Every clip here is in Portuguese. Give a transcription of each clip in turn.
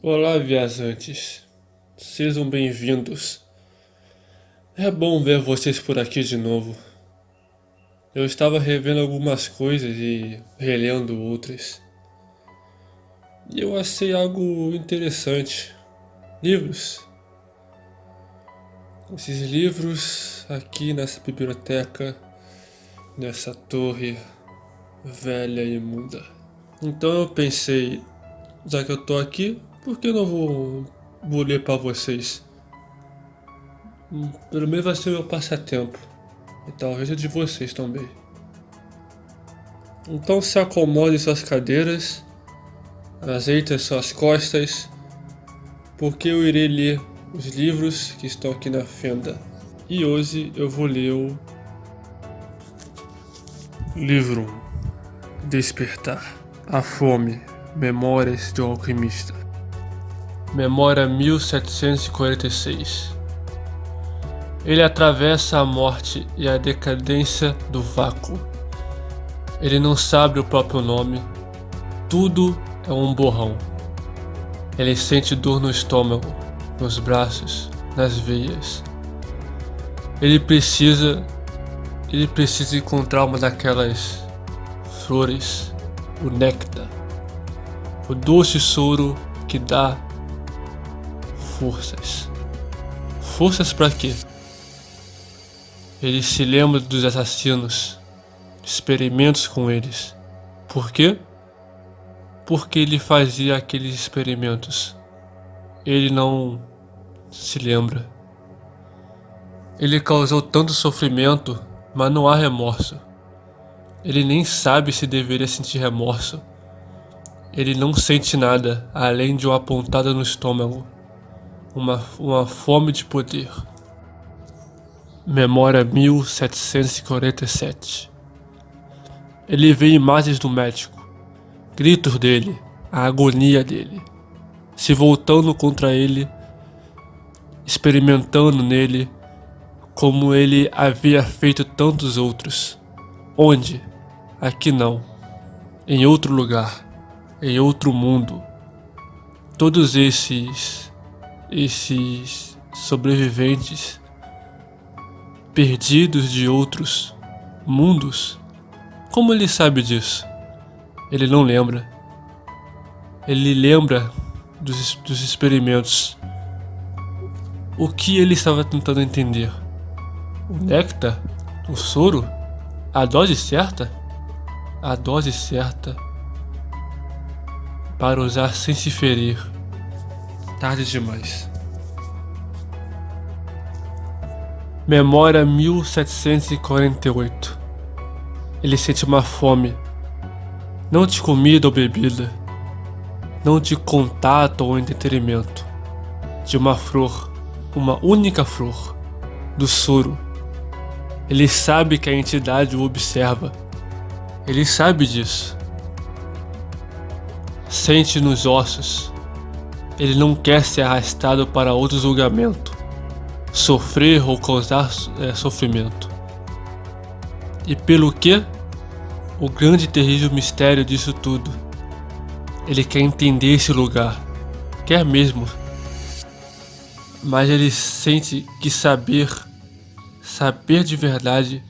Olá, viajantes. Sejam bem-vindos. É bom ver vocês por aqui de novo. Eu estava revendo algumas coisas e relendo outras. E eu achei algo interessante. Livros. Esses livros aqui nessa biblioteca, nessa torre velha e imunda. Então eu pensei, já que eu tô aqui, por que eu não vou ler pra vocês? Pelo menos vai ser meu passatempo. E talvez o de vocês também. Então se acomode em suas cadeiras, ajeite as suas costas, porque eu irei ler os livros que estão aqui na fenda. E hoje eu vou ler o livro 1, Despertar. A Fome, Memórias de um Alquimista. Memória 1746. Ele atravessa a morte e a decadência do vácuo. Ele não sabe o próprio nome. Tudo é um borrão. Ele sente dor no estômago, nos braços, nas veias. Ele precisa encontrar uma daquelas flores, o néctar, o doce soro que dá forças. Forças para quê? Ele se lembra dos assassinos, experimentos com eles. Por quê? Porque ele fazia aqueles experimentos. Ele não se lembra. Ele causou tanto sofrimento, mas não há remorso. Ele nem sabe se deveria sentir remorso. Ele não sente nada além de uma pontada no estômago, uma fome de poder. Memória 1747. Ele vê imagens do médico, gritos dele, a agonia dele, se voltando contra ele, experimentando nele, como ele havia feito tantos outros. Onde? Aqui não. Em outro lugar. Em outro mundo. Todos esses sobreviventes perdidos de outros mundos. Como ele sabe disso? Ele não lembra. Ele lembra dos experimentos. O que ele estava tentando entender? O néctar? O soro? A dose certa? A dose certa para usar sem se ferir. Tarde demais. Memória 1748. Ele sente uma fome, não de comida ou bebida, não de contato ou entretenimento, de uma flor, uma única flor, do soro. Ele sabe que a entidade o observa. Ele sabe disso. Sente nos ossos. Ele não quer ser arrastado para outro julgamento, sofrer ou causar sofrimento. E pelo que? O grande e terrível mistério disso tudo. Ele quer entender esse lugar. Quer mesmo. Mas ele sente que saber de verdade,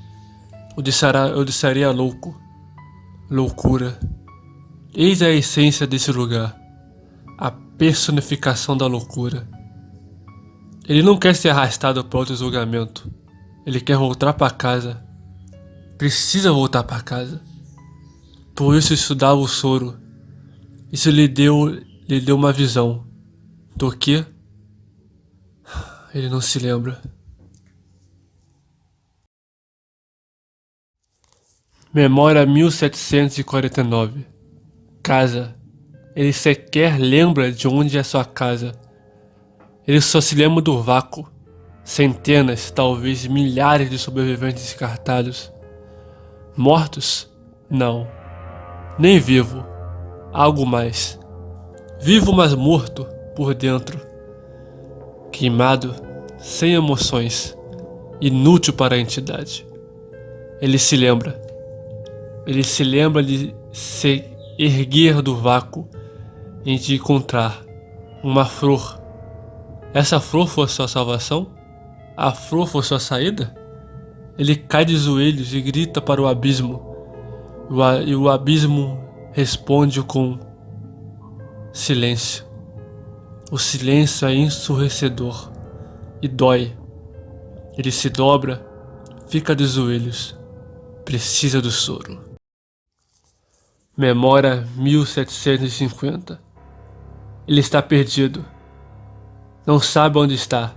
o deixaria louco. Loucura. Eis a essência desse lugar. A personificação da loucura. Ele não quer ser arrastado para outro julgamento. Ele quer voltar para casa. Precisa voltar para casa. Por isso estudava o soro. Isso lhe deu uma visão. Do que? Ele não se lembra. Memória 1749. Casa. Ele sequer lembra de onde é sua casa. Ele só se lembra do vácuo. Centenas, talvez milhares de sobreviventes descartados. Mortos? Não. Nem vivo. Algo mais. Vivo, mas morto por dentro. Queimado, sem emoções. Inútil para a entidade. Ele se lembra. Ele se lembra de se erguer do vácuo e de encontrar Uma flor. Essa flor foi sua salvação? A flor foi sua saída? Ele cai de joelhos e grita para o abismo. E o abismo responde com silêncio. O silêncio é ensurdecedor e dói. Ele se dobra, fica de joelhos, precisa do soro. Memória 1750. Ele está perdido. Não sabe onde está.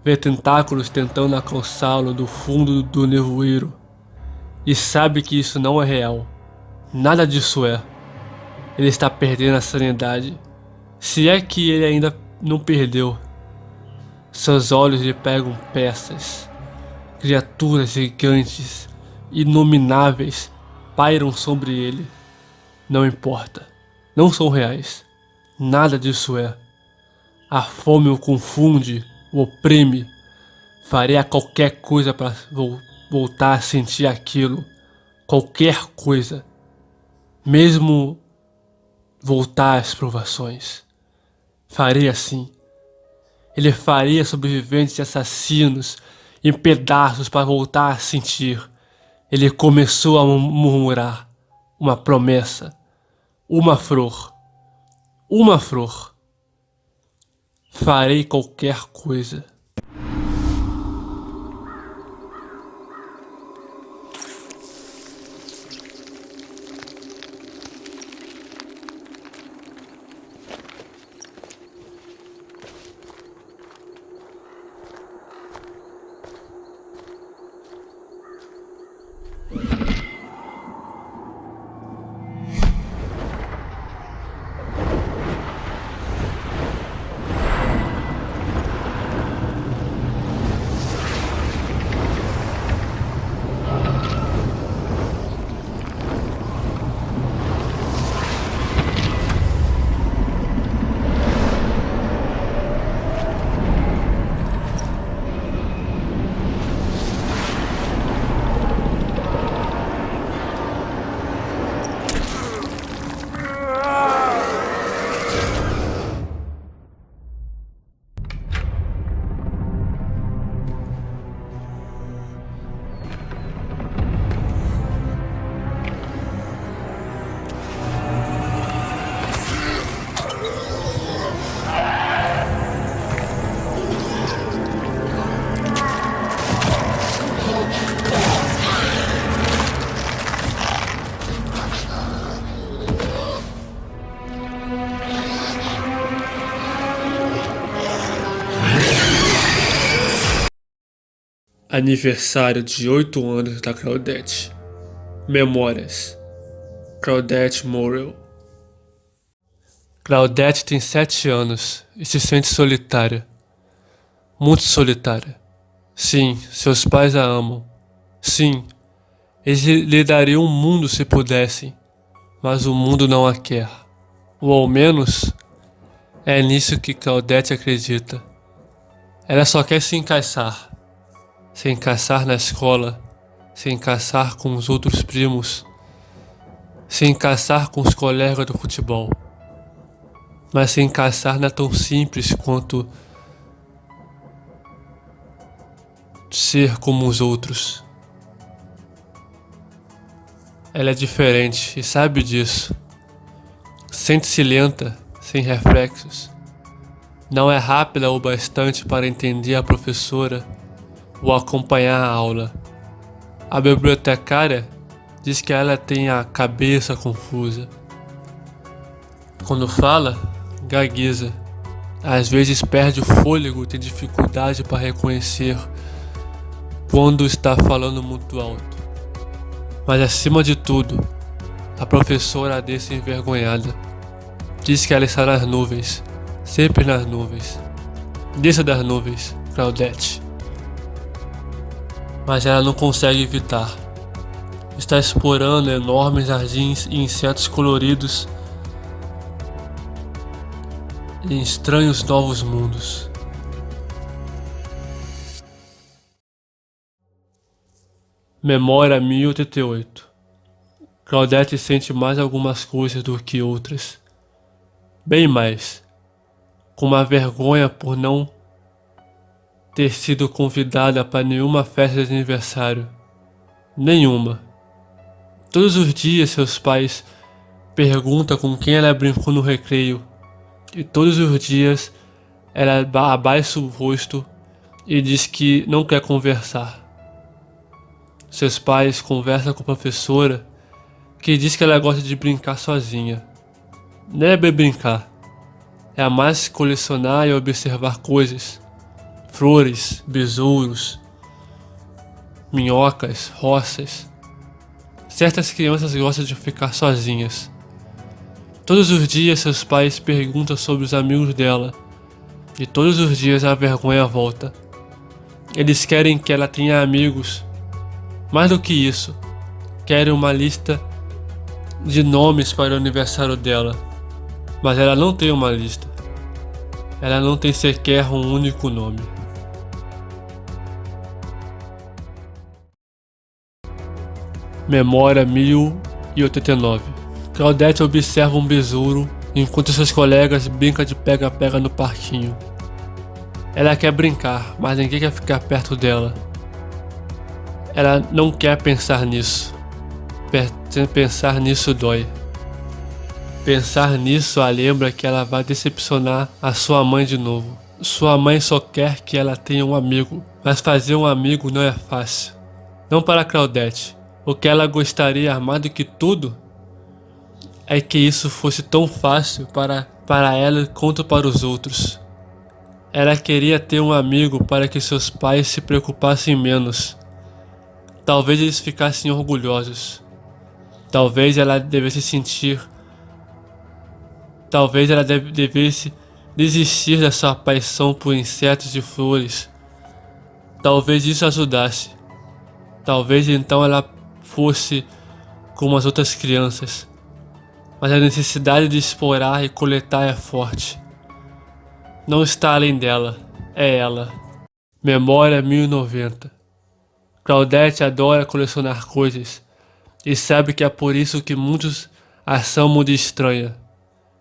Vê tentáculos tentando alcançá-lo do fundo do nevoeiro. E sabe que isso não é real. Nada disso é. Ele está perdendo a sanidade. Se é que ele ainda não perdeu. Seus olhos lhe pegam peças. Criaturas gigantes, inomináveis, pairam sobre ele. Não importa. Não são reais. Nada disso é. A fome o confunde, o oprime. Faria qualquer coisa para voltar a sentir aquilo. Qualquer coisa. Mesmo voltar às provações. Faria assim. Ele faria sobreviventes e assassinos em pedaços para voltar a sentir. Ele começou a murmurar uma promessa. Uma flor. Uma flor. Farei qualquer coisa. Aniversário de 8 anos da Claudette. Memórias. Claudette Morrell. Claudette tem 7 anos e se sente solitária. Muito solitária. Sim, seus pais a amam. Sim, eles lhe dariam um mundo se pudessem, mas o mundo não a quer. Ou ao menos, é nisso que Claudette acredita. Ela só quer se encaixar. Se encaixar na escola, se encaixar com os outros primos, se encaixar com os colegas do futebol. Mas se encaixar não é tão simples quanto ser como os outros. Ela é diferente e sabe disso. Sente-se lenta, sem reflexos. Não é rápida o bastante para entender a professora ou acompanhar a aula. A bibliotecária diz que ela tem a cabeça confusa. Quando fala, gagueja. Às vezes perde o fôlego e tem dificuldade para reconhecer quando está falando muito alto. Mas acima de tudo, a professora a deixa envergonhada. Diz que ela está nas nuvens, sempre nas nuvens. Desça das nuvens, Claudette. Mas ela não consegue evitar. Está explorando enormes jardins e insetos coloridos em estranhos novos mundos. Memória 1088. Claudette sente mais algumas coisas do que outras. Bem mais. com uma vergonha por não ter sido convidada para nenhuma festa de aniversário. Nenhuma. Todos os dias seus pais perguntam com quem ela brincou no recreio, e todos os dias ela abaixa o rosto e diz que não quer conversar. Seus pais conversam com a professora, que diz que ela gosta de brincar sozinha. Não é bem brincar, é mais colecionar e observar coisas, flores, besouros, minhocas, roças. Certas crianças gostam de ficar sozinhas. Todos os dias seus pais perguntam sobre os amigos dela, e todos os dias a vergonha volta. Eles querem que ela tenha amigos. Mais do que isso, querem uma lista de nomes para o aniversário dela. Mas ela não tem uma lista. Ela não tem sequer um único nome. Memória 1089. Claudete observa um besouro enquanto seus colegas brincam de pega-pega no parquinho. Ela quer brincar, mas ninguém quer ficar perto dela. Ela não quer pensar nisso. Pensar nisso dói. Pensar nisso a lembra que ela vai decepcionar a sua mãe de novo. Sua mãe só quer que ela tenha um amigo, mas fazer um amigo não é fácil. Não para Claudete. O que ela gostaria mais do que tudo é que isso fosse tão fácil para ela quanto para os outros. Ela queria ter um amigo para que seus pais se preocupassem menos. Talvez eles ficassem orgulhosos. Talvez ela devesse desistir da sua paixão por insetos e flores. Talvez isso ajudasse. Talvez então ela fosse como as outras crianças. Mas a necessidade de explorar e coletar é forte. Não está além dela, é ela. Memória 1090. Claudete adora colecionar coisas e sabe que é por isso que muitos a chamam de estranha.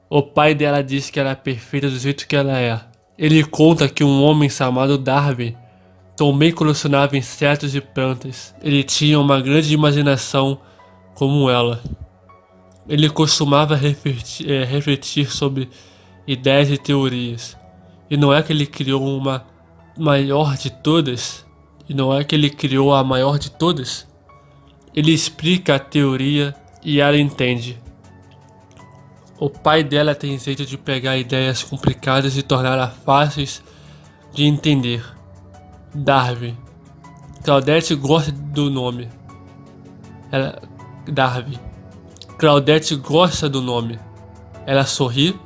O pai dela diz que ela é perfeita do jeito que ela é. Ele conta que um homem chamado Darwin também colecionava insetos e plantas. Ele tinha uma grande imaginação como ela. Ele costumava refletir sobre ideias e teorias. E não é que ele criou uma maior de todas? E não é que ele criou a maior de todas? Ele explica a teoria e ela entende. O pai dela tem jeito de pegar ideias complicadas e torná-las fáceis de entender. Darwin. Claudete gosta do nome. Darwin. Claudete gosta do nome. Ela sorri,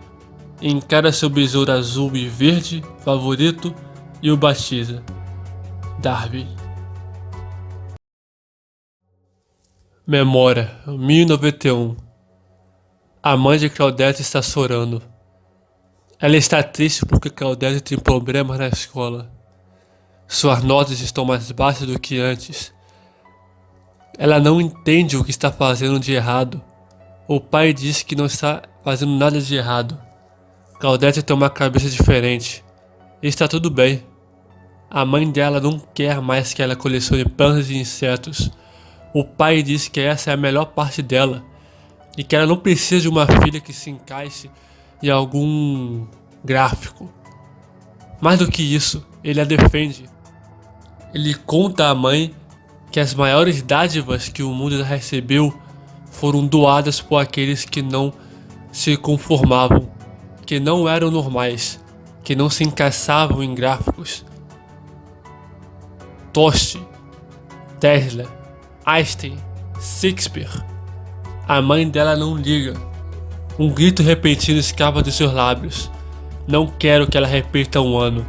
encara seu besouro azul e verde favorito e o batiza. Darwin. Memória 1091. A mãe de Claudete está chorando. Ela está triste porque Claudete tem problemas na escola. Suas notas estão mais baixas do que antes. Ela não entende o que está fazendo de errado. O pai diz que não está fazendo nada de errado. Claudete tem uma cabeça diferente. E está tudo bem. A mãe dela não quer mais que ela colecione plantas e insetos. O pai diz que essa é a melhor parte dela. E que ela não precisa de uma filha que se encaixe em algum gráfico. Mais do que isso, ele a defende. Ele conta à mãe que as maiores dádivas que o mundo já recebeu foram doadas por aqueles que não se conformavam, que não eram normais, que não se encaixavam em gráficos. Toste, Tesla, Einstein, Shakespeare. A mãe dela não liga. Um grito repentino escapa dos seus lábios. Não quero que ela repita um ano.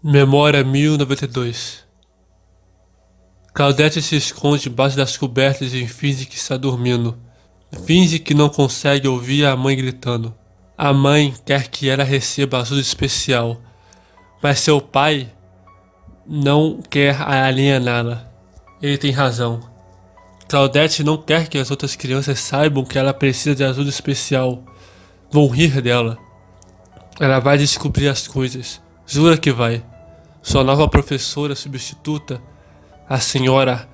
Memória 1092. Claudete se esconde debaixo das cobertas e finge que está dormindo. Finge que não consegue ouvir a mãe gritando. A mãe quer que ela receba ajuda especial, mas seu pai não quer aliená-la. Ele tem razão. Claudete não quer que as outras crianças saibam que ela precisa de ajuda especial. Vão rir dela. Ela vai descobrir as coisas. Jura que vai. Sua nova professora substituta, a senhora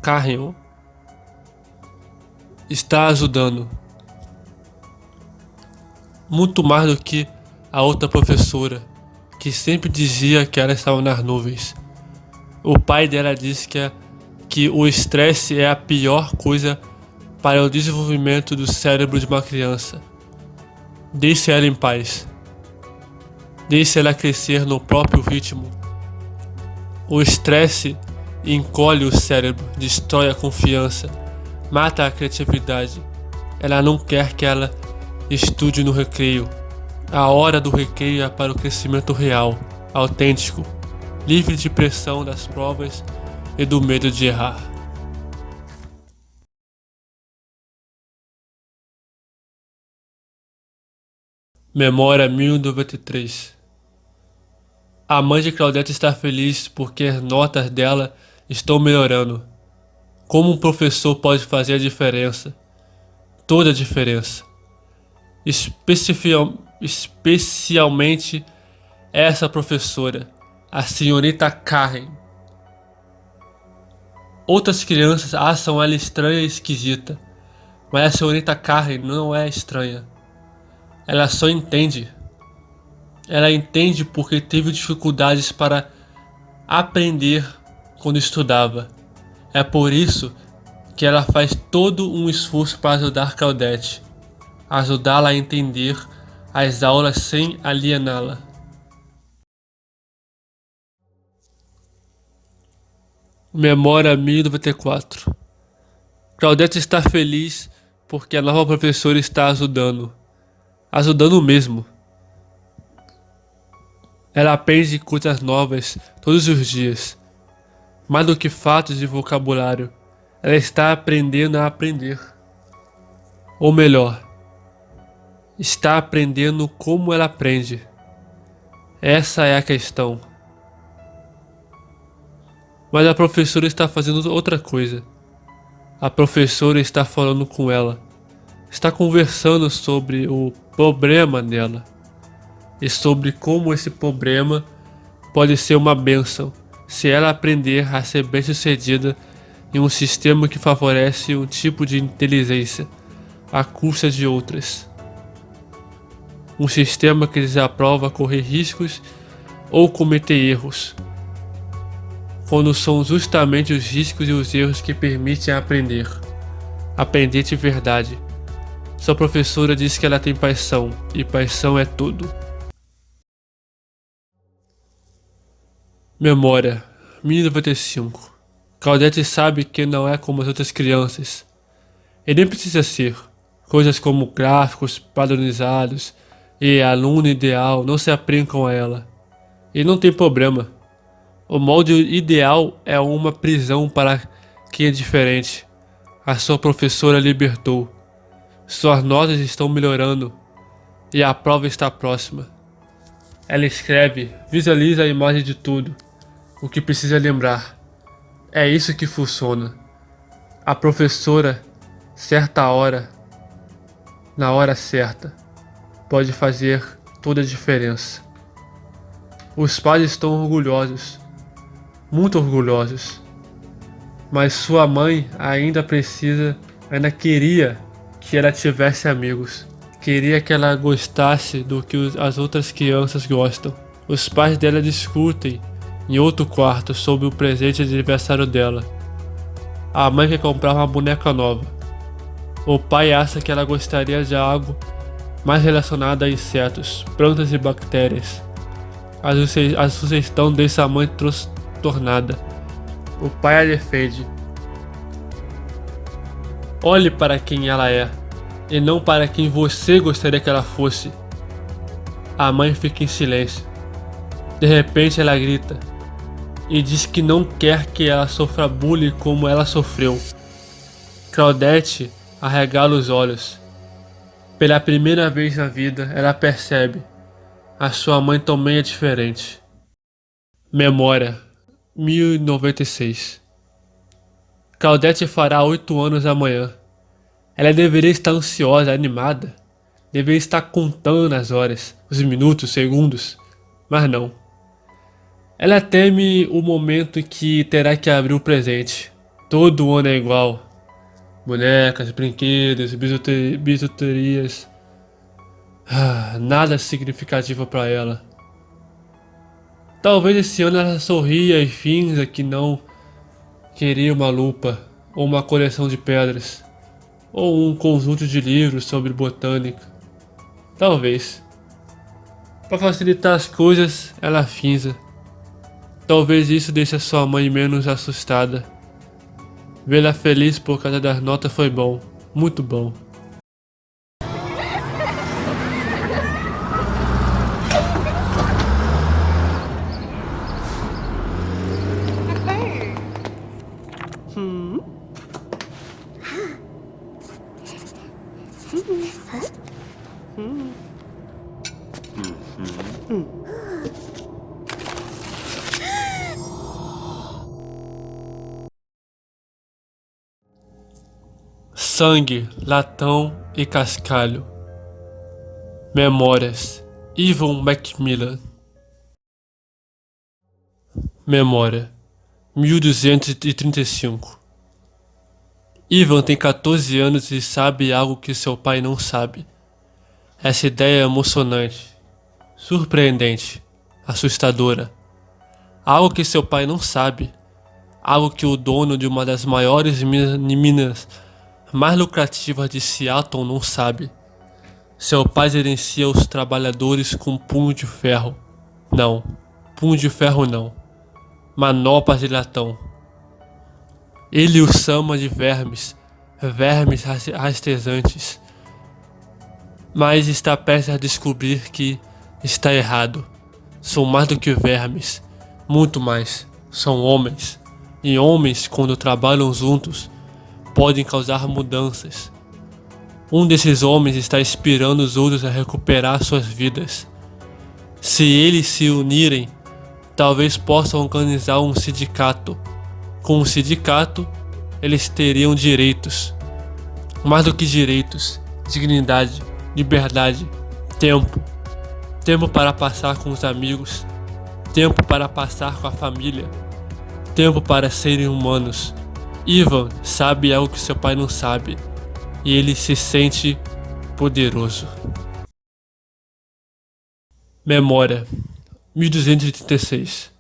Carrion, está ajudando. Muito mais do que a outra professora, que sempre dizia que ela estava nas nuvens. O pai dela disse que o estresse é a pior coisa para o desenvolvimento do cérebro de uma criança. Deixe ela em paz. Deixe ela crescer no próprio ritmo. O estresse encolhe o cérebro, destrói a confiança, mata a criatividade. Ela não quer que ela estude no recreio. A hora do recreio é para o crescimento real, autêntico, livre de pressão das provas e do medo de errar. Memória 1093. A mãe de Claudete está feliz porque as notas dela estão melhorando. Como um professor pode fazer a diferença? Toda a diferença. Especialmente essa professora, a senhorita Karen. Outras crianças acham ela estranha e esquisita, mas a senhorita Karen não é estranha. Ela só entende. Ela entende porque teve dificuldades para aprender quando estudava. É por isso que ela faz todo um esforço para ajudar Claudete, ajudá-la a entender as aulas sem aliená-la. Memória 1094. Claudete está feliz porque a nova professora está ajudando mesmo. Ela aprende coisas novas todos os dias, mais do que fatos e vocabulário. Ela está aprendendo a aprender. Ou melhor, está aprendendo como ela aprende. Essa é a questão. Mas a professora está fazendo outra coisa. A professora está falando com ela. Está conversando sobre o problema dela. E sobre como esse problema pode ser uma bênção se ela aprender a ser bem-sucedida em um sistema que favorece um tipo de inteligência à custa de outras. Um sistema que desaprova correr riscos ou cometer erros, quando são justamente os riscos e os erros que permitem aprender de verdade. Sua professora diz que ela tem paixão, e paixão é tudo. Memória 1095. Claudete sabe que não é como as outras crianças. E nem precisa ser. Coisas como gráficos padronizados e aluno ideal não se aplicam a ela. E não tem problema. O molde ideal é uma prisão para quem é diferente. A sua professora libertou. Suas notas estão melhorando e a prova está próxima. Ela escreve, visualiza a imagem de tudo, o que precisa lembrar. É isso que funciona. A professora, certa hora, na hora certa, pode fazer toda a diferença. Os pais estão orgulhosos, muito orgulhosos, mas sua mãe ainda queria que ela tivesse amigos. Queria que ela gostasse do que as outras crianças gostam. Os pais dela discutem em outro quarto sobre o presente de aniversário dela. A mãe quer comprar uma boneca nova. O pai acha que ela gostaria de algo mais relacionado a insetos, plantas e bactérias. A sugestão deixa a mãe transtornada. O pai a defende. Olhe para quem ela é, e não para quem você gostaria que ela fosse. A mãe fica em silêncio. De repente ela grita e diz que não quer que ela sofra bullying como ela sofreu. Claudete arregala os olhos. Pela primeira vez na vida, ela percebe: a sua mãe também é diferente. Memória 1096. Claudete fará 8 anos amanhã. Ela deveria estar ansiosa, animada. Deveria estar contando as horas, os minutos, os segundos, mas não. Ela teme o momento em que terá que abrir o presente. Todo ano é igual. Bonecas, brinquedos, bijuterias. Nada significativo para ela. Talvez esse ano ela sorria e finja que não queria uma lupa, ou uma coleção de pedras, ou um conjunto de livros sobre botânica. Talvez. Para facilitar as coisas, ela finja. Talvez isso deixe a sua mãe menos assustada. Vê-la feliz por causa das notas foi bom, muito bom. Sangue, latão e cascalho. Memórias. Ivan Macmillan. Memória. 1235. Ivan tem 14 anos e sabe algo que seu pai não sabe. Essa ideia é emocionante, surpreendente, assustadora. Algo que seu pai não sabe. Algo que o dono de uma das maiores minas mais lucrativas de Seattle não sabe. Seu pai gerencia os trabalhadores com punho de ferro. Não, punho de ferro não. Manoplas de latão. Ele os chama de vermes rastejantes. Mas está prestes a descobrir que está errado. São mais do que vermes, muito mais. São homens. E homens, quando trabalham juntos, podem causar mudanças. Um desses homens está inspirando os outros a recuperar suas vidas. Se eles se unirem, talvez possam organizar um sindicato. Com um sindicato, eles teriam direitos. Mais do que direitos, dignidade, liberdade, tempo. Tempo para passar com os amigos. Tempo para passar com a família. Tempo para serem humanos. Ivan sabe algo que seu pai não sabe, e ele se sente poderoso. Memória. 1236.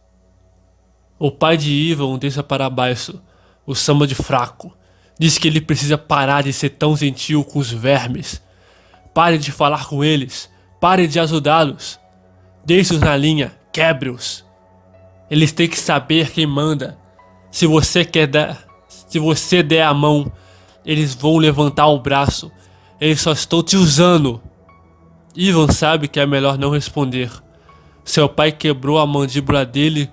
O pai de Ivan deixa para baixo, o chama de fraco. Diz que ele precisa parar de ser tão gentil com os vermes. Pare de falar com eles. Pare de ajudá-los. Deixe-os na linha. Quebre-os. Eles têm que saber quem manda. Se você der a mão, eles vão levantar o braço. Eles só estão te usando. Ivan sabe que é melhor não responder. Seu pai quebrou a mandíbula dele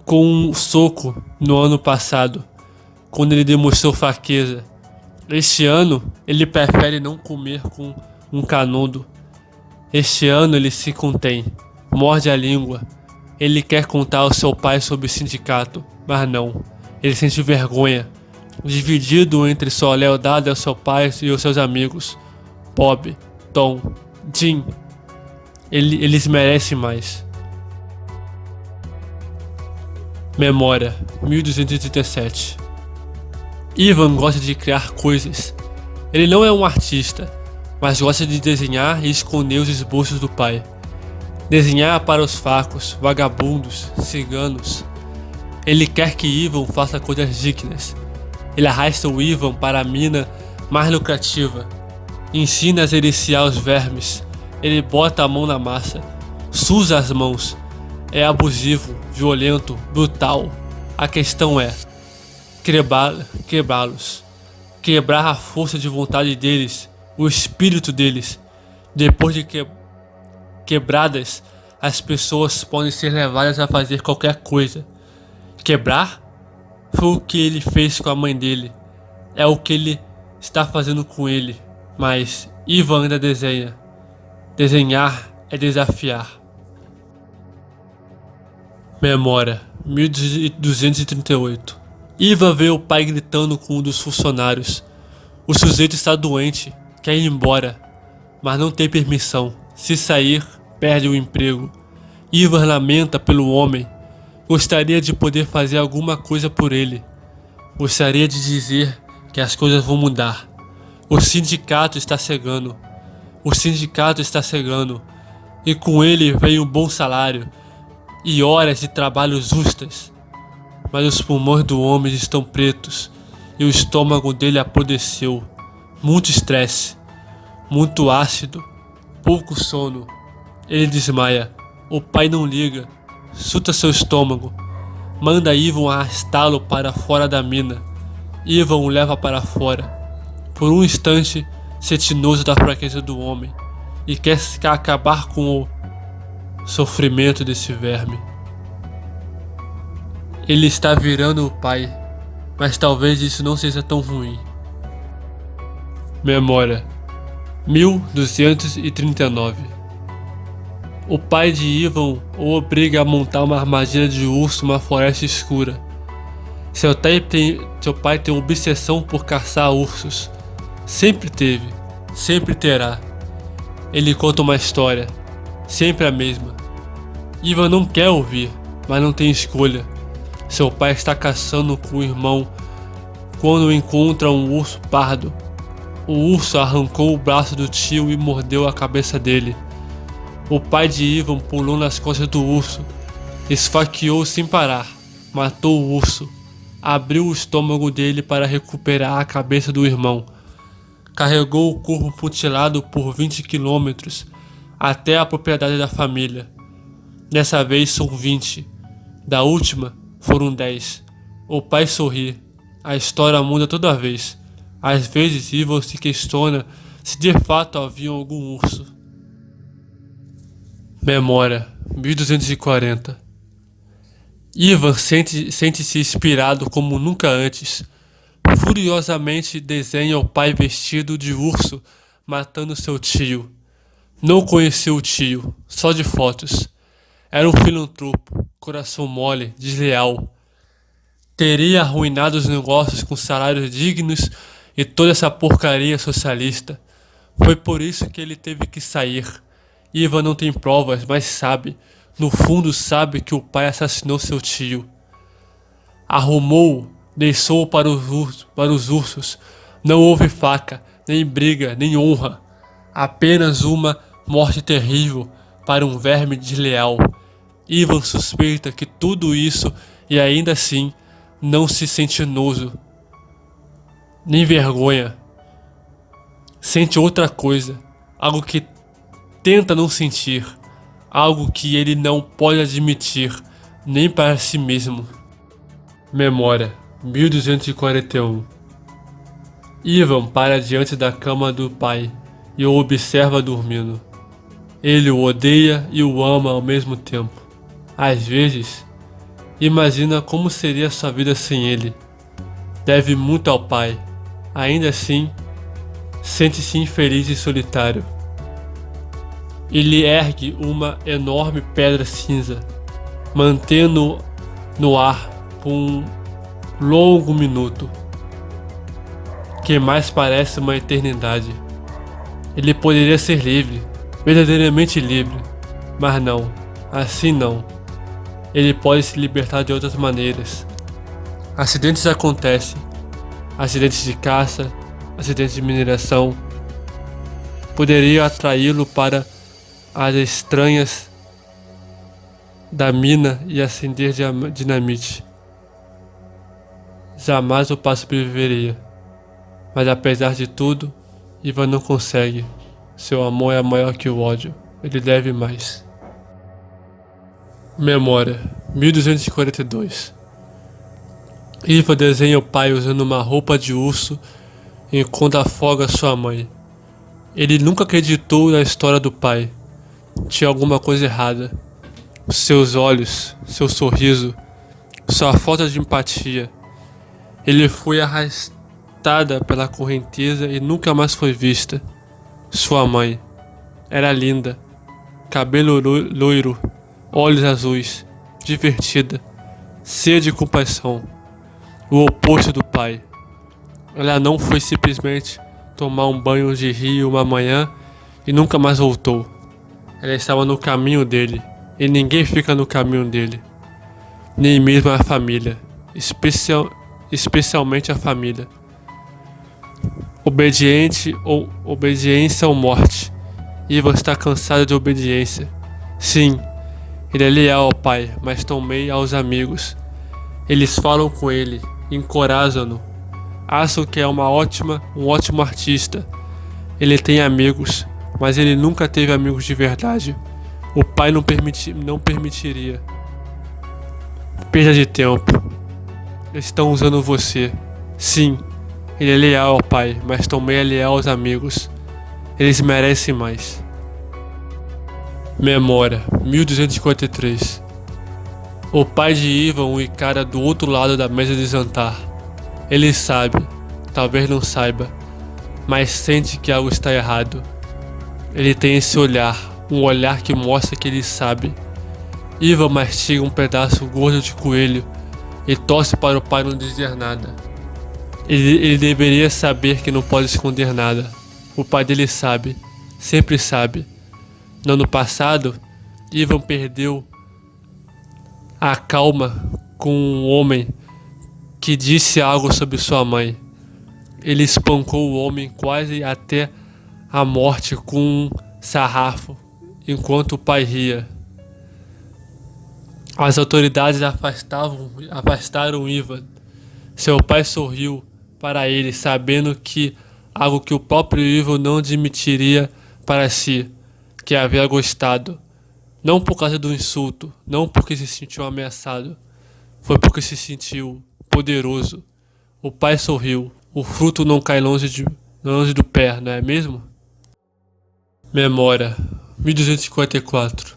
com um soco no ano passado, quando ele demonstrou fraqueza. Este ano, ele prefere não comer com um canudo. Este ano ele se contém, morde a língua. Ele quer contar ao seu pai sobre o sindicato, mas não. Ele sente vergonha, dividido entre sua lealdade ao seu pai e aos seus amigos. Bob, Tom, Jim. Eles merecem mais. Memória, 1237. Ivan gosta de criar coisas. Ele não é um artista, mas gosta de desenhar e esconder os esboços do pai. Desenhar para os fracos, vagabundos, ciganos. Ele quer que Ivan faça coisas dignas. Ele arrasta o Ivan para a mina mais lucrativa. Ensina a gerenciar os vermes. Ele bota a mão na massa. Suja as mãos. É abusivo, violento, brutal. A questão é quebrá-los. Quebrar a força de vontade deles, o espírito deles. Depois de quebradas, as pessoas podem ser levadas a fazer qualquer coisa. Quebrar foi o que ele fez com a mãe dele. É o que ele está fazendo com ele. Mas Ivan ainda desenha. Desenhar é desafiar. Memória, 1238. Ivan vê o pai gritando com um dos funcionários. O sujeito está doente, quer ir embora. mas não tem permissão. Se sair, perde o emprego. Ivan lamenta pelo homem. Gostaria de poder fazer alguma coisa por ele. Gostaria de dizer que as coisas vão mudar. O sindicato está chegando. O sindicato está chegando. E com ele vem um bom salário e horas de trabalho justas. Mas os pulmões do homem estão pretos e o estômago dele apodreceu. Muito estresse, muito ácido, pouco sono. Ele desmaia. O pai não liga. Chuta seu estômago. Manda Ivan arrastá-lo para fora da mina. Ivan o leva para fora. Por um instante, sente nojo da fraqueza do homem e quer acabar com o sofrimento desse verme. Ele está virando o pai, mas talvez isso não seja tão ruim. Memória 1239. O pai de Ivan o obriga a montar uma armadilha de urso numa floresta escura. Seu pai tem obsessão por caçar ursos. Sempre teve, sempre terá. Ele conta uma história, sempre a mesma. Ivan não quer ouvir, mas não tem escolha. Seu pai está caçando com o irmão quando encontra um urso pardo. O urso arrancou o braço do tio e mordeu a cabeça dele. O pai de Ivan pulou nas costas do urso, esfaqueou sem parar, matou o urso, abriu o estômago dele para recuperar a cabeça do irmão. Carregou o corpo mutilado por 20 quilômetros até a propriedade da família. Dessa vez são 20, da última foram 10. O pai sorri, a história muda toda vez. Às vezes Ivan se questiona se de fato havia algum urso. Memória 1240. Ivan sente-se inspirado como nunca antes. Furiosamente desenha o pai vestido de urso matando seu tio. Não conheceu o tio, só de fotos. Era um filantropo, coração mole, desleal. Teria arruinado os negócios com salários dignos e toda essa porcaria socialista. Foi por isso que ele teve que sair. Ivan não tem provas, mas sabe, no fundo sabe que o pai assassinou seu tio. Arrumou, deixou para os ursos. Não houve faca, nem briga, nem honra. Apenas uma morte terrível para um verme desleal. Ivan suspeita que tudo isso e ainda assim não se sente nojo, nem vergonha. Sente outra coisa, algo que tenta não sentir, algo que ele não pode admitir, nem para si mesmo. Memória 1241. Ivan para diante da cama do pai e o observa dormindo. Ele o odeia e o ama ao mesmo tempo. Às vezes, imagina como seria sua vida sem ele. Deve muito ao pai. Ainda assim, sente-se infeliz e solitário. Ele ergue uma enorme pedra cinza, mantendo no ar por um longo minuto, que mais parece uma eternidade. Ele poderia ser livre, verdadeiramente livre, mas não, assim não. Ele pode se libertar de outras maneiras. Acidentes acontecem, acidentes de caça, acidentes de mineração. Poderia atraí-lo para as estranhas da mina e acender dinamite. Jamais o pai sobreviveria. Mas apesar de tudo, Ivan não consegue. Seu amor é maior que o ódio. Ele deve mais. Memória 1242. Ivan desenha o pai usando uma roupa de urso enquanto afoga sua mãe. Ele nunca acreditou na história do pai. Tinha alguma coisa errada. Seus olhos, seu sorriso, sua falta de empatia. Ele foi arrastada pela correnteza e nunca mais foi vista. Sua mãe era linda, cabelo loiro, olhos azuis, divertida, cheia de compaixão. O oposto do pai. Ela não foi simplesmente tomar um banho de rio uma manhã e nunca mais voltou. Ela estava no caminho dele, e ninguém fica no caminho dele, nem mesmo a família, especialmente a família. Obediência ou morte. Ivan está cansado de obediência. Sim, ele é leal ao pai, mas também aos amigos. Eles falam com ele, encorajam-no, acham que é um ótimo artista. Ele tem amigos, mas ele nunca teve amigos de verdade. O pai não permitiria. Perda de tempo. Estão usando você. Sim, ele é leal ao pai, mas também é leal aos amigos. Eles merecem mais. Memória, 1253. O pai de Ivan o encara do outro lado da mesa de jantar. Ele sabe, talvez não saiba, mas sente que algo está errado. Ele tem esse olhar, um olhar que mostra que ele sabe. Ivan mastiga um pedaço gordo de coelho e torce para o pai não dizer nada. Ele deveria saber que não pode esconder nada. O pai dele sabe, sempre sabe. No ano passado, Ivan perdeu a calma com um homem que disse algo sobre sua mãe. Ele espancou o homem quase até a morte com um sarrafo, enquanto o pai ria. As autoridades afastaram Ivan. Seu pai sorriu para ele, sabendo que algo que o próprio Ivan não admitiria para si, que havia gostado. Não por causa do insulto, não porque se sentiu ameaçado, foi porque se sentiu poderoso. O pai sorriu. O fruto não cai longe do pé, não é mesmo? Memória, 1254.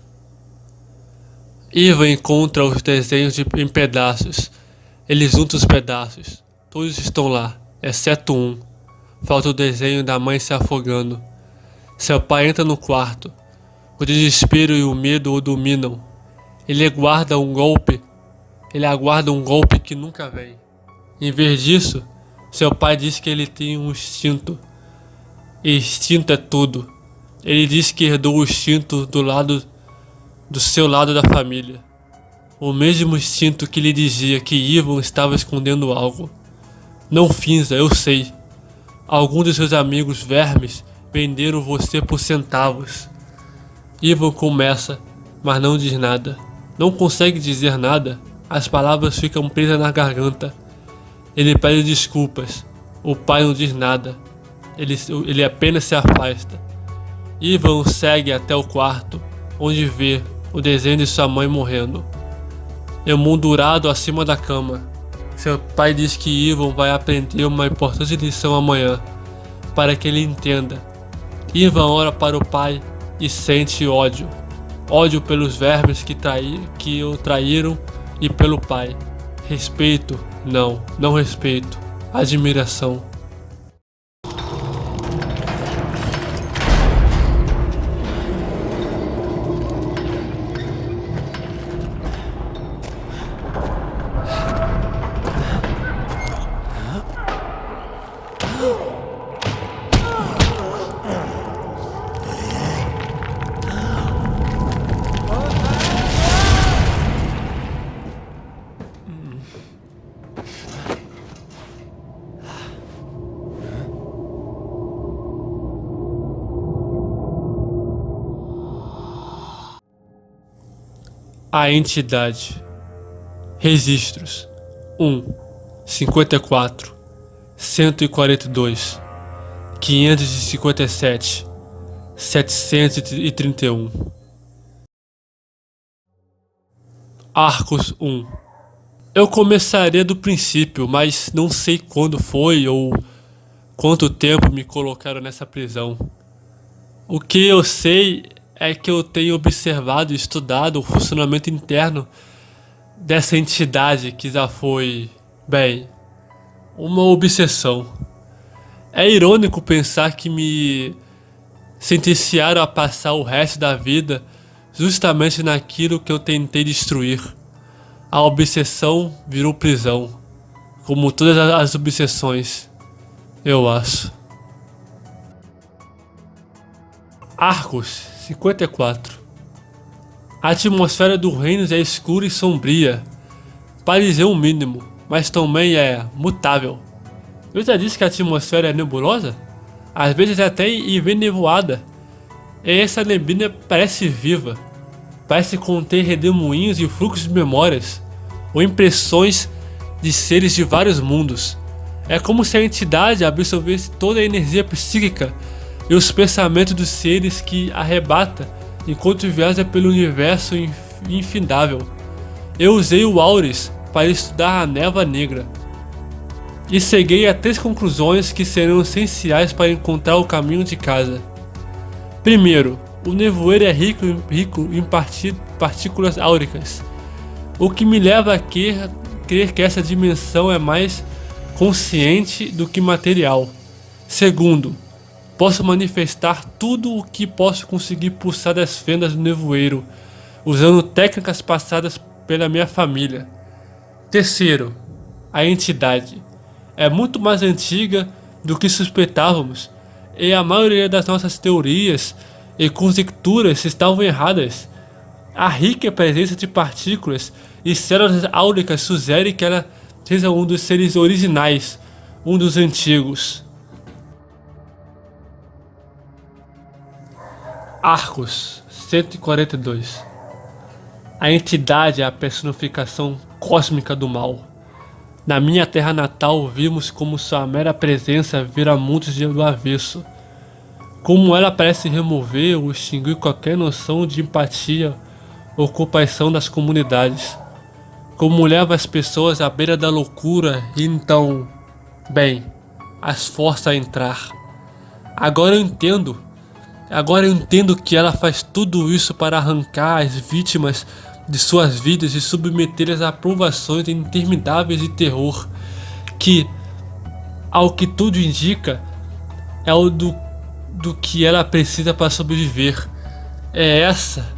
Ivan encontra os desenhos em pedaços. Ele junta os pedaços. Todos estão lá, exceto um. Falta o desenho da mãe se afogando. Seu pai entra no quarto. O desespero e o medo o dominam. Ele aguarda um golpe que nunca vem. Em vez disso, seu pai diz que ele tem um instinto. E instinto é tudo. Ele diz que herdou o instinto do seu lado da família. O mesmo instinto que lhe dizia que Ivan estava escondendo algo. Não finja, eu sei. Alguns de seus amigos vermes venderam você por centavos. Ivan começa, mas não diz nada. Não consegue dizer nada. As palavras ficam presas na garganta. Ele pede desculpas. O pai não diz nada. Ele apenas se afasta. Ivan o segue até o quarto, onde vê o desenho de sua mãe morrendo, emoldurado acima da cama. Seu pai diz que Ivan vai aprender uma importante lição amanhã, para que ele entenda. Ivan ora para o pai e sente ódio. Ódio pelos vermes que o traíram e pelo pai. Respeito? Não respeito. Admiração. A entidade. Registros: 1, 54, 142, 557, 731. Arcos 1. Eu começaria do princípio, mas não sei quando foi ou quanto tempo me colocaram nessa prisão. O que eu sei é que eu tenho observado e estudado o funcionamento interno dessa entidade que já foi, bem, uma obsessão. É irônico pensar que me sentenciaram a passar o resto da vida justamente naquilo que eu tentei destruir. A obsessão virou prisão, como todas as obsessões, eu acho. Arcos 54. A atmosfera do reino é escura e sombria. Parecer um mínimo, mas também é mutável. Eu já disse que a atmosfera é nebulosa? Às vezes até nevoada. E essa neblina parece viva. Parece conter redemoinhos e fluxos de memórias, ou impressões de seres de vários mundos. É como se a entidade absorvesse toda a energia psíquica e os pensamentos dos seres que arrebata enquanto viaja pelo universo infindável. Eu usei o Auris para estudar a névoa negra e cheguei a 3 conclusões que serão essenciais para encontrar o caminho de casa. Primeiro, o nevoeiro é rico em partículas áuricas, o que me leva a crer que essa dimensão é mais consciente do que material. Segundo, posso manifestar tudo o que posso conseguir pulsar das fendas do nevoeiro, usando técnicas passadas pela minha família. Terceiro, a entidade é muito mais antiga do que suspeitávamos, e a maioria das nossas teorias e conjecturas estavam erradas. A rica presença de partículas e células áuricas sugere que ela seja um dos seres originais, um dos antigos. Arcos 142. A entidade é a personificação cósmica do mal. Na minha terra natal vimos como sua mera presença vira mundos do avesso. Como ela parece remover ou extinguir qualquer noção de empatia ou compaixão das comunidades. Como leva as pessoas à beira da loucura e então, bem, as força a entrar. Agora eu entendo que ela faz tudo isso para arrancar as vítimas de suas vidas e submetê-las a provações intermináveis de terror, que, ao que tudo indica, é o do que ela precisa para sobreviver. Essa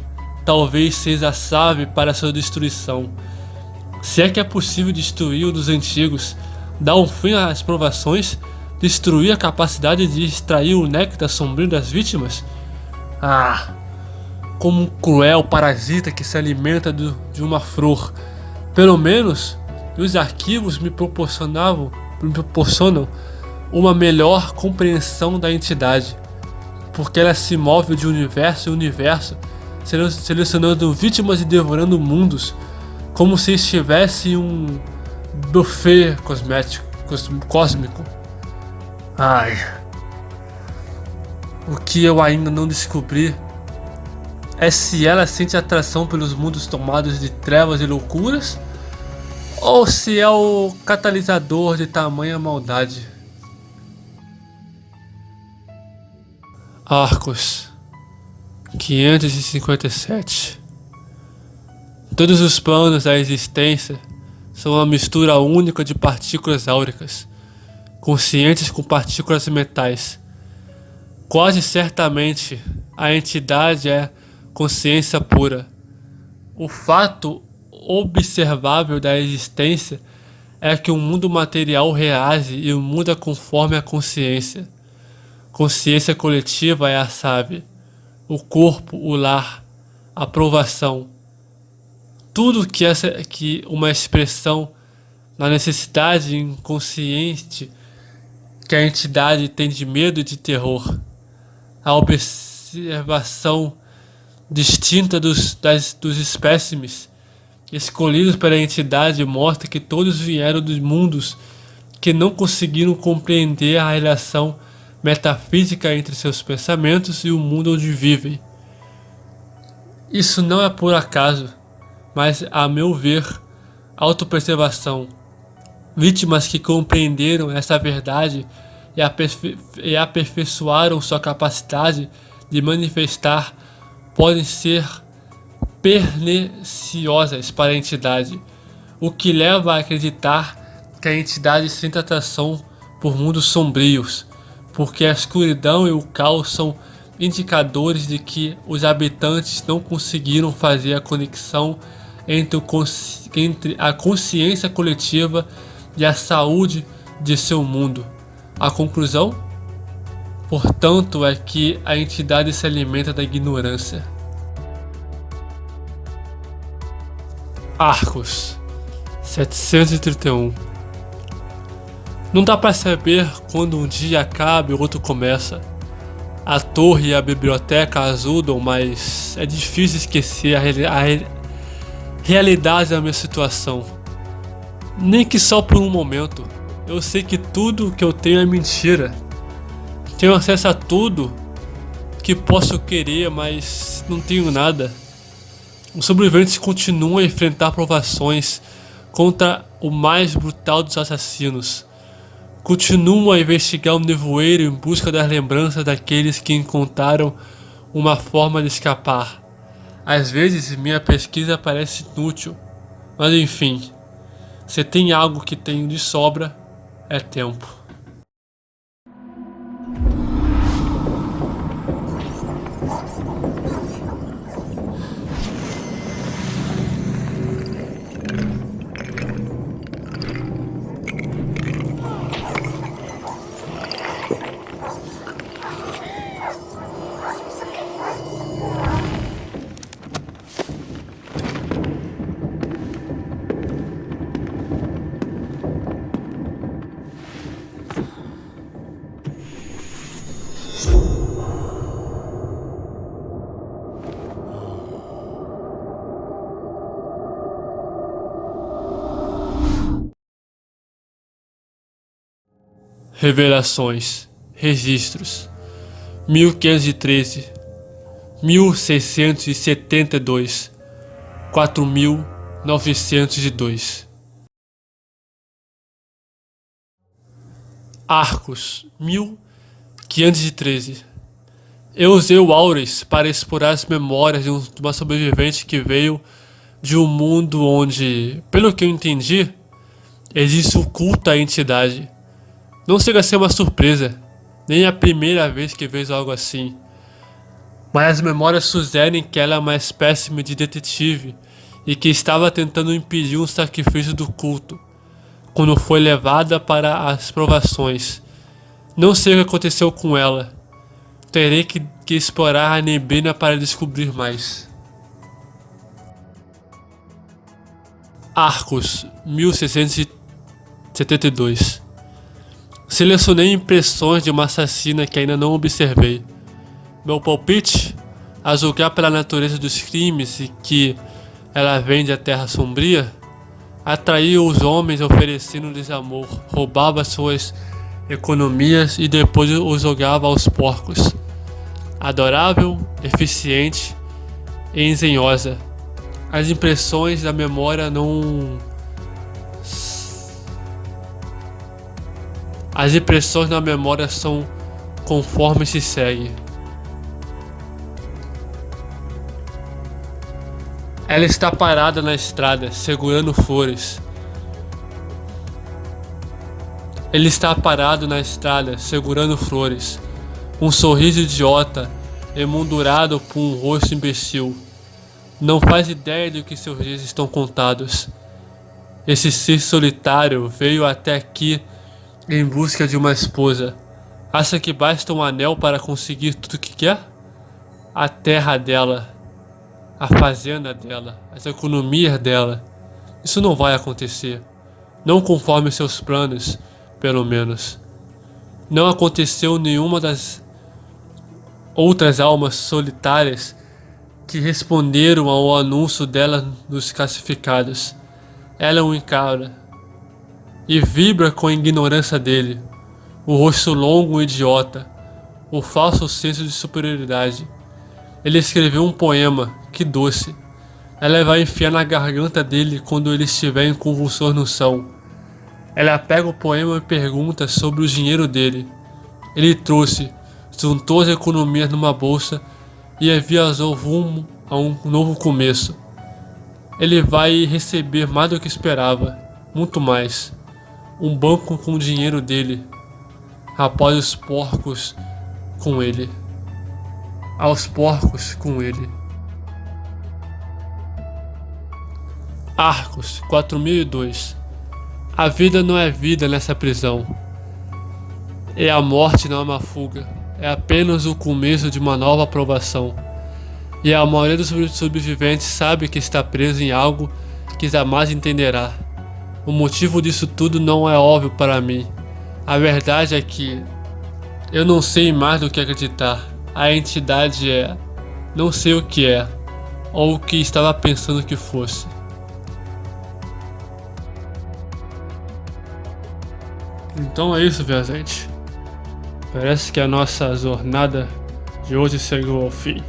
talvez seja a chave para sua destruição. Se é que é possível destruir um dos antigos, dar um fim às provações, destruir a capacidade de extrair o néctar sombrio das vítimas? Como um cruel parasita que se alimenta de uma flor. Pelo menos, os arquivos me proporcionam uma melhor compreensão da entidade, porque ela se move de universo em universo, selecionando vítimas e devorando mundos, como se estivesse em um buffet cósmico. O que eu ainda não descobri é se ela sente atração pelos mundos tomados de trevas e loucuras, ou se é o catalisador de tamanha maldade. Arcos 557. Todos os planos da existência são uma mistura única de partículas áuricas, conscientes com partículas metais. Quase certamente a entidade é consciência pura. O fato observável da existência é que o mundo material reage e muda conforme a consciência. Consciência coletiva é a chave, o corpo, o lar, a provação. Tudo que uma expressão na necessidade inconsciente que a entidade tem de medo e de terror. A observação distinta dos espécimes escolhidos pela entidade mostra que todos vieram dos mundos que não conseguiram compreender a relação metafísica entre seus pensamentos e o mundo onde vivem. Isso não é por acaso, mas, a meu ver, autopreservação. Vítimas que compreenderam essa verdade e aperfeiçoaram sua capacidade de manifestar podem ser perniciosas para a entidade, o que leva a acreditar que a entidade sente atração por mundos sombrios, porque a escuridão e o caos são indicadores de que os habitantes não conseguiram fazer a conexão entre a consciência coletiva e a saúde de seu mundo. A conclusão? Portanto, é que a entidade se alimenta da ignorância. Arcos 731. Não dá para saber quando um dia acaba e o outro começa. A torre e a biblioteca ajudam, mas é difícil esquecer a realidade da minha situação. Nem que só por um momento. Eu sei que tudo que eu tenho é mentira. Tenho acesso a tudo que posso querer, mas não tenho nada. Os sobreviventes continuam a enfrentar provações contra o mais brutal dos assassinos. Continuam a investigar o nevoeiro em busca das lembranças daqueles que encontraram uma forma de escapar. Às vezes minha pesquisa parece inútil, mas enfim, se tem algo que tenho de sobra, é tempo. Revelações, registros, 1513, 1672, 4902. Arcos, 1513. Eu usei o Aures para explorar as memórias de uma sobrevivente que veio de um mundo onde, pelo que eu entendi, existe um culto à entidade. Não chega a ser uma surpresa, nem a primeira vez que vejo algo assim. Mas as memórias sugerem que ela é uma espécie de detetive e que estava tentando impedir um sacrifício do culto, quando foi levada para as provações. Não sei o que aconteceu com ela. Terei que explorar a neblina para descobrir mais. Arcos, 1672. Selecionei impressões de uma assassina que ainda não observei. Meu palpite, a julgar pela natureza dos crimes e que ela vem da Terra Sombria, atraía os homens oferecendo-lhes amor, roubava suas economias e depois os jogava aos porcos. Adorável, eficiente e engenhosa. As impressões da memória não... As impressões na memória são conforme se segue. Ela está parada na estrada, segurando flores. Ele está parado na estrada, segurando flores. Um sorriso idiota, emoldurado por um rosto imbecil. Não faz ideia de que seus dias estão contados. Esse ser solitário veio até aqui em busca de uma esposa. Acha que basta um anel para conseguir tudo o que quer? A terra dela, a fazenda dela, as economias dela. Isso não vai acontecer. Não conforme seus planos, pelo menos. Não aconteceu nenhuma das outras almas solitárias que responderam ao anúncio dela nos classificados. Ela o encara e vibra com a ignorância dele, o rosto longo e idiota, o falso senso de superioridade. Ele escreveu um poema, que doce. Ela vai enfiar na garganta dele quando ele estiver em convulsões no chão. Ela pega o poema e pergunta sobre o dinheiro dele. Ele trouxe, juntou as economias numa bolsa e viajou rumo a um novo começo. Ele vai receber mais do que esperava, muito mais. Um banco com o dinheiro dele, após os porcos com ele. Aos porcos com ele. Arcos, 4002. A vida não é vida nessa prisão. E a morte não é uma fuga. é apenas o começo de uma nova provação. E a maioria dos sobreviventes sabe que está preso em algo que jamais entenderá. O motivo disso tudo não é óbvio para mim. A verdade é que eu não sei mais do que acreditar. A entidade é, não sei o que é, ou o que estava pensando que fosse. Então é isso, viajante. Parece que a nossa jornada de hoje chegou ao fim.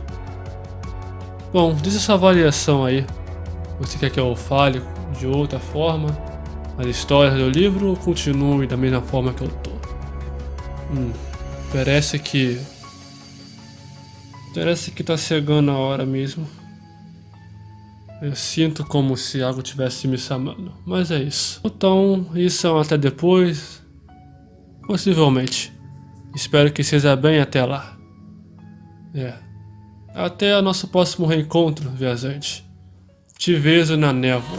Bom, diz a sua avaliação aí. Você quer que eu fale de outra forma as histórias do livro ou continue da mesma forma que eu tô? Parece que tá chegando a hora mesmo. Eu sinto como se algo tivesse me chamando, mas é isso. Então, isso é um até depois. Possivelmente. Espero que seja bem até lá. Até o nosso próximo reencontro, viajante. Te vejo na névoa.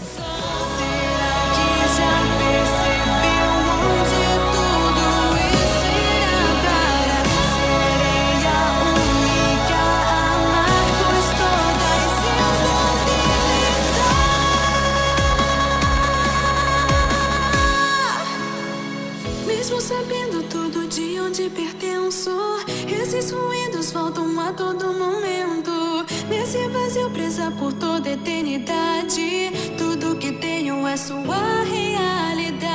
Mesmo sabendo tudo de onde pertenço, esses ruídos voltam a todo momento. Nesse vazio presa por toda eternidade, tudo que tenho é sua realidade.